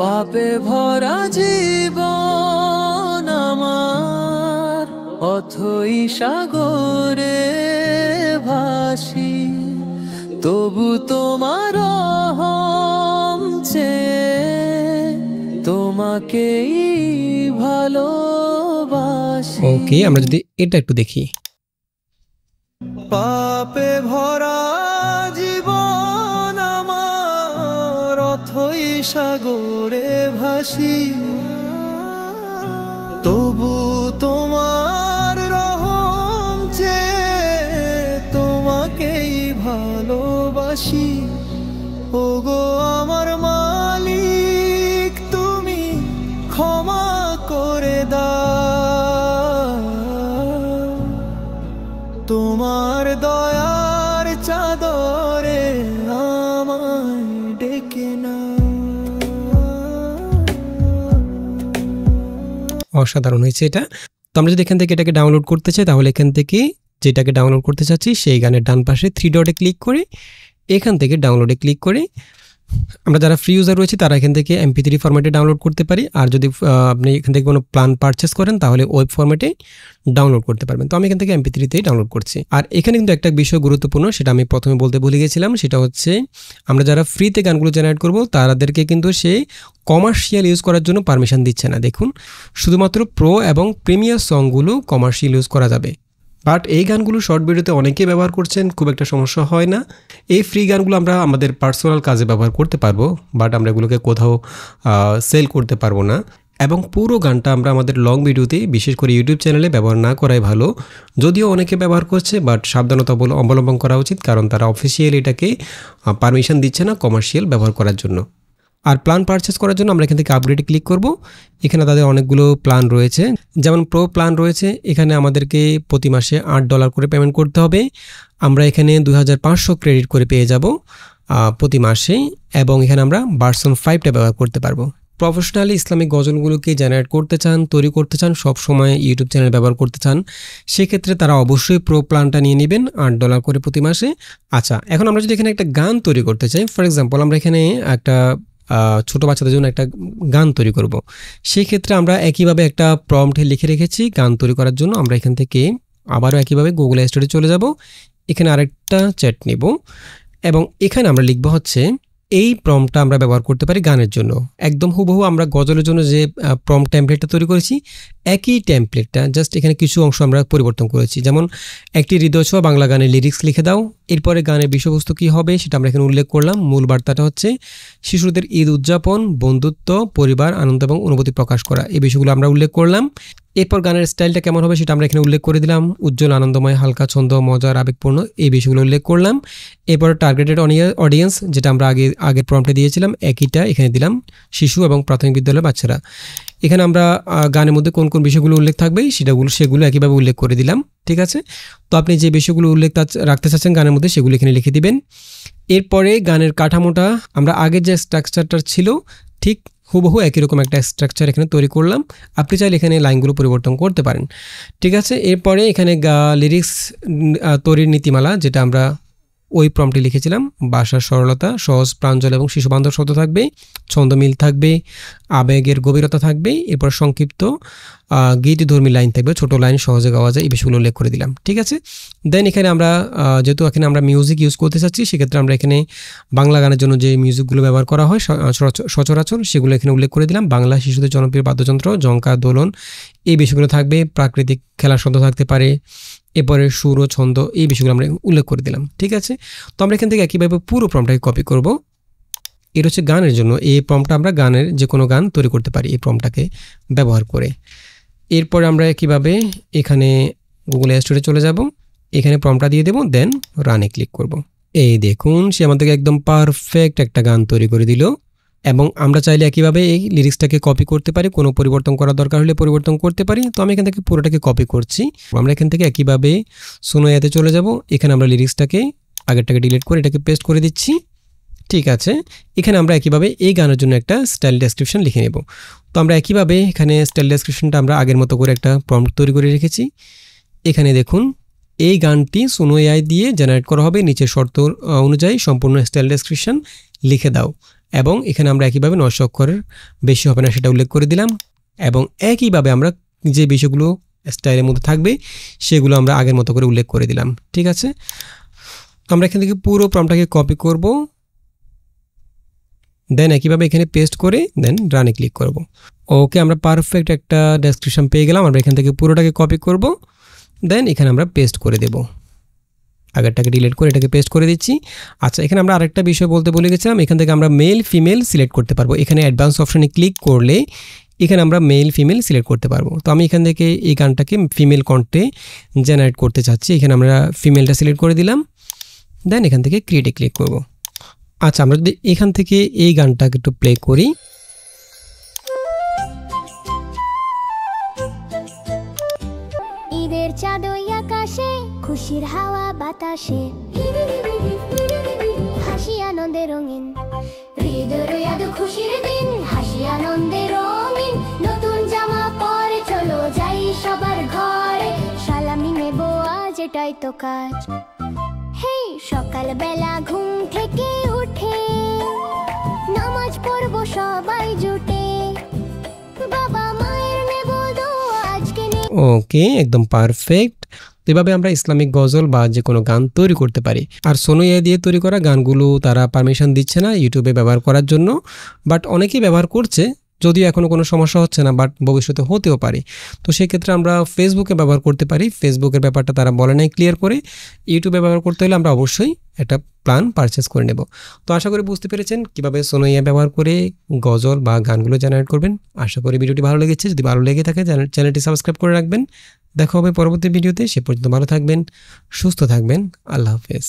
পাপে ভরা জীবন আমার, অথই সাগরে ভাসি, তবু তোমার রহম চেয়ে তোমাকেই ভালোবাসি। ওকে, আমরা যদি এটা একটু দেখি, পাপে ভরা জীবন আমার, অথই সাগরে ভাসি, তবু তোমার রহম চেয়ে তোমাকেই ভালোবাসি, ওগো আমার মালিক তুমি ক্ষমা করে দাও, তোমার দয়ার চাদরে আমায় ডেকে নাও। অসাধারণ হয়েছে এটা। তো আমরা যদি এখান থেকে এটাকে ডাউনলোড করতে চাই তাহলে এখান থেকে যেটাকে ডাউনলোড করতে চাচ্ছি সেই গানের ডান পাশে 3 ডটে ক্লিক করে এখান থেকে ডাউনলোডে ক্লিক করে আমরা যারা ফ্রি ইউজার রয়েছে তারা এখান থেকে MP3 ফরম্যাটে ডাউনলোড করতে পারি, আর যদি আপনি এখান থেকে কোনো প্ল্যান পারচেস করেন তাহলে ওয়েব ফরম্যাটে ডাউনলোড করতে পারবেন। তো আমি এখান থেকে MP3তেই ডাউনলোড করছি। আর এখানে কিন্তু একটা বিষয় গুরুত্বপূর্ণ, সেটা আমি প্রথমে বলতে ভুলে গেছিলাম, সেটা হচ্ছে আমরা যারা ফ্রিতে গানগুলো জেনারেট করব তাদেরকে কিন্তু সে কমার্শিয়াল ইউজ করার জন্য পারমিশন দিচ্ছে না। দেখুন, শুধুমাত্র প্রো এবং প্রিমিয়ার সংগুলো কমার্শিয়াল ইউজ করা যাবে। বাট এই গানগুলো শর্ট ভিডিওতে অনেকেই ব্যবহার করছেন, খুব একটা সমস্যা হয় না। এই ফ্রি গানগুলো আমরা আমাদের পার্সোনাল কাজে ব্যবহার করতে পারবো, বাট আমরা এগুলোকে কোথাও সেল করতে পারবো না। এবং পুরো গানটা আমরা আমাদের লং ভিডিওতে, বিশেষ করে ইউটিউব চ্যানেলে ব্যবহার না করাই ভালো। যদিও অনেকে ব্যবহার করছে, বাট সাবধানতা অবলম্বন করা উচিত, কারণ তারা অফিসিয়ালি এটাকে পারমিশন দিচ্ছে না কমার্শিয়াল ব্যবহার করার জন্য। আর প্ল্যান পারচেস করার জন্য আমরা এখান থেকে আপগ্রেডে ক্লিক করব। এখানে তাদের অনেকগুলো প্ল্যান রয়েছে, যেমন প্রো প্ল্যান রয়েছে। এখানে আমাদেরকে প্রতি মাসে $8 করে পেমেন্ট করতে হবে। আমরা এখানে 2500 ক্রেডিট করে পেয়ে যাব প্রতি মাসে, এবং এখানে আমরা ভার্সন 5টা ব্যবহার করতে পারবো। প্রফেশনালি ইসলামিক গজলগুলোকে জেনারেট করতে চান, তৈরি করতে চান, সব সময় ইউটিউব চ্যানেল ব্যবহার করতে চান, সেক্ষেত্রে তারা অবশ্যই প্রো প্ল্যানটা নিয়ে নেবেন, $8 করে প্রতি মাসে। আচ্ছা, এখন আমরা যদি এখানে একটা গান তৈরি করতে চাই, ফর এক্সাম্পল আমরা এখানে একটা ছোটো বাচ্চাদের জন্য একটা গান তৈরি করব, সেই ক্ষেত্রে আমরা একইভাবে একটা প্রম্পটে লিখে রেখেছি গান তৈরি করার জন্য। আমরা এখান থেকে আবারও একইভাবে গুগল স্টোরে চলে যাব, এখানে আরেকটা চ্যাট নেব, এবং এখানে আমরা লিখব হচ্ছে এই প্রম্পটটা আমরা ব্যবহার করতে পারি গানের জন্য। একদম হুবহু আমরা গজলের জন্য যে প্রম্পট টেমপ্লেটটা তৈরি করেছি, একই টেমপ্লেটটা, জাস্ট এখানে কিছু অংশ আমরা পরিবর্তন করেছি। যেমন একটি হৃদয় ছোঁয়া বাংলা গানের লিরিক্স লিখে দাও, এরপরে গানের বিষয়বস্তু কী হবে সেটা আমরা এখানে উল্লেখ করলাম। মূল বার্তাটা হচ্ছে শিশুদের ঈদ উদযাপন, বন্ধুত্ব, পরিবার, আনন্দ এবং অনুভূতি প্রকাশ করা, এই বিষয়গুলো আমরা উল্লেখ করলাম। এরপর গানের স্টাইলটা কেমন হবে সেটা আমরা এখানে উল্লেখ করে দিলাম। উজ্জ্বল, আনন্দময়, হালকা, ছন্দ, মজার, আবেগপূর্ণ, এই বিষয়গুলো উল্লেখ করলাম। এরপর টার্গেটেড অডিয়েন্স, যেটা আমরা আগের প্রম্পটে দিয়েছিলাম, একইটা এখানে দিলাম, শিশু এবং প্রাথমিক বিদ্যালয়ের বাচ্চারা। এখানে আমরা গানের মধ্যে কোন কোন বিষয়গুলো উল্লেখ থাকবে সেগুলো একইভাবে উল্লেখ করে দিলাম। ঠিক আছে, তো আপনি যে বিষয়গুলো উল্লেখ রাখতে চাচ্ছেন গানের মধ্যে সেগুলো এখানে লিখে দিবেন। এরপরে গানের কাঠামোটা আমরা আগের যে স্ট্রাকচারটা ছিল ঠিক হুবহু একই রকম একটা স্ট্রাকচার এখানে তৈরি করলাম। আপনি চাইলে এখানে লাইনগুলো পরিবর্তন করতে পারেন। ঠিক আছে, এরপরে এখানে লিরিক্স তৈরির নীতিমালা, যেটা আমরা ওই প্রম্পটে লিখেছিলাম, ভাষার সরলতা, সহজ, প্রাঞ্জল এবং শিশুবান্ধব শব্দ থাকবে, ছন্দ মিল থাকবে, আবেগের গভীরতা থাকবে, এরপর সংক্ষিপ্ত গীতিধর্মী লাইন থাকবে, ছোট লাইন, সহজে গাওয়া যায়, এই বিষয়গুলো উল্লেখ করে দিলাম। ঠিক আছে, দেন এখানে আমরা যেহেতু এখানে আমরা মিউজিক ইউজ করতে চাচ্ছি, সেক্ষেত্রে আমরা এখানে বাংলা গানের জন্য যে মিউজিকগুলো ব্যবহার করা হয় সচরাচর সেগুলো এখানে উল্লেখ করে দিলাম। বাংলা শিশুদের জনপ্রিয় বাদ্যযন্ত্র, ঝঙ্কার, দোলন, এই বিষয়গুলো থাকবে। প্রাকৃতিক খেলার শব্দ থাকতে পারে, এরপরে সুর ও ছন্দ, এই বিষয়গুলো আমরা উল্লেখ করে দিলাম। ঠিক আছে, তো আমরা এখান থেকে একইভাবে পুরো প্রম্পটটাকে কপি করব। এটা হচ্ছে গানের জন্য, এই প্রম্পটটা আমরা গানের যে কোনো গান তৈরি করতে পারি এই প্রম্পটটাকে ব্যবহার করে। এরপরে আমরা কীভাবে এখানে গুগল স্টোরে চলে যাব, এখানে প্রম্পটটা দিয়ে দেবো, দেন রানে ক্লিক করব। এই দেখুন, সে আমাদেরকে একদম পারফেক্ট একটা গান তৈরি করে দিল। এবং আমরা চাইলে একইভাবে এই লিরিক্সটাকে কপি করতে পারি, কোনো পরিবর্তন করার দরকার হলে পরিবর্তন করতে পারি। তো আমি এখান থেকে পুরোটাকে কপি করছি। আমরা এখান থেকে একইভাবে সুনোয়াতে চলে যাব, এখানে আমরা লিরিক্সটাকে আগেরটাকে ডিলিট করে এটাকে পেস্ট করে দিচ্ছি। ঠিক আছে, এখানে আমরা একইভাবে এই গানের জন্য একটা স্টাইল ডেসক্রিপশন লিখে নেব। তো আমরা একইভাবে এখানে স্টাইল ডেসক্রিপশনটা আমরা আগের মতো করে একটা প্রম্পট তৈরি করে রেখেছি। এখানে দেখুন, এই গানটি সুনো এআই দিয়ে জেনারেট করা হবে, নিচের শর্ত অনুযায়ী সম্পূর্ণ স্টাইল ডেসক্রিপশন লিখে দাও। এবং এখানে আমরা একইভাবে 900 অক্ষরের বেশি হবে না সেটা উল্লেখ করে দিলাম। এবং একইভাবে আমরা যে বিষয়গুলো স্টাইলের মধ্যে থাকবে সেগুলো আমরা আগের মতো করে উল্লেখ করে দিলাম। ঠিক আছে, আমরা এখান থেকে পুরো প্রম্পটটাকে কপি করব, দেন একইভাবে এখানে পেস্ট করে দেন রানে ক্লিক করব। ওকে, আমরা পারফেক্ট একটা ডেসক্রিপশন পেয়ে গেলাম। আমরা এখান থেকে পুরোটাকে কপি করব, দেন এখানে আমরা পেস্ট করে দেব। আগেরটাকে ডিলিট করে এটাকে পেস্ট করে দিচ্ছি। আচ্ছা, এখানে আমরা আরেকটা বিষয় বলতে ভুলে গেছিলাম, এখান থেকে আমরা মেল ফিমেল সিলেক্ট করতে পারবো। এখানে অ্যাডভান্স অপশনে ক্লিক করলে এখানে আমরা মেল ফিমেল সিলেক্ট করতে পারবো। তো আমি এখান থেকে এই গানটাকে ফিমেল কন্টে জেনারেট করতে চাচ্ছি, এখানে আমরা ফিমেলটা সিলেক্ট করে দিলাম, দেন এখান থেকে ক্রিয়েটে ক্লিক করব। আচ্ছা, আমরা যদি এখান থেকে এই গানটাকে একটু প্লে করি, ঈদের চাঁদই আকাশে, খুশির হাওয়া বাতাসে, হাসি আনন্দে রঙিন, হৃদয় আজ খুশির দিন, হাসি আনন্দে রঙিন, নতুন জামা পরে চলো যাই সবার ঘরে, সালামি নেব আজ এটাই তো কাজ। হেই, সকালবেলা ঘুম থেকে উঠে সবাই জুটে বাবা মায়ের নেব দোয়া আজকে ওকে, একদম পারফেক্ট। এভাবে আমরা ইসলামিক গজল বা যে কোনো গান তৈরি করতে পারি। আর সোনু এআই দিয়ে তৈরি করা গানগুলো তারা পারমিশন দিচ্ছে না ইউটিউবে ব্যবহার করার জন্য, বাট অনেকেই ব্যবহার করছে, যদিও এখনও কোনো সমস্যা হচ্ছে না, বাট ভবিষ্যতে হতেও পারে। তো সেক্ষেত্রে আমরা ফেসবুকে ব্যবহার করতে পারি। ফেসবুকের ব্যাপারটা তারা বলে নাই ক্লিয়ার করে। ইউটিউবে ব্যবহার করতে হলে আমরা অবশ্যই একটা প্ল্যান পারচেস করে নেব। তো আশা করি বুঝতে পেরেছেন কীভাবে সোনু এআই ব্যবহার করে গজল বা গানগুলো জেনারেট করবেন। আশা করি ভিডিওটি ভালো লেগেছে। যদি ভালো লেগে থাকে চ্যানেলটি সাবস্ক্রাইব করে রাখবেন। দেখা হবে পরবর্তী ভিডিওতে। সে পর্যন্ত ভালো থাকবেন, সুস্থ থাকবেন। আল্লাহ হাফেজ।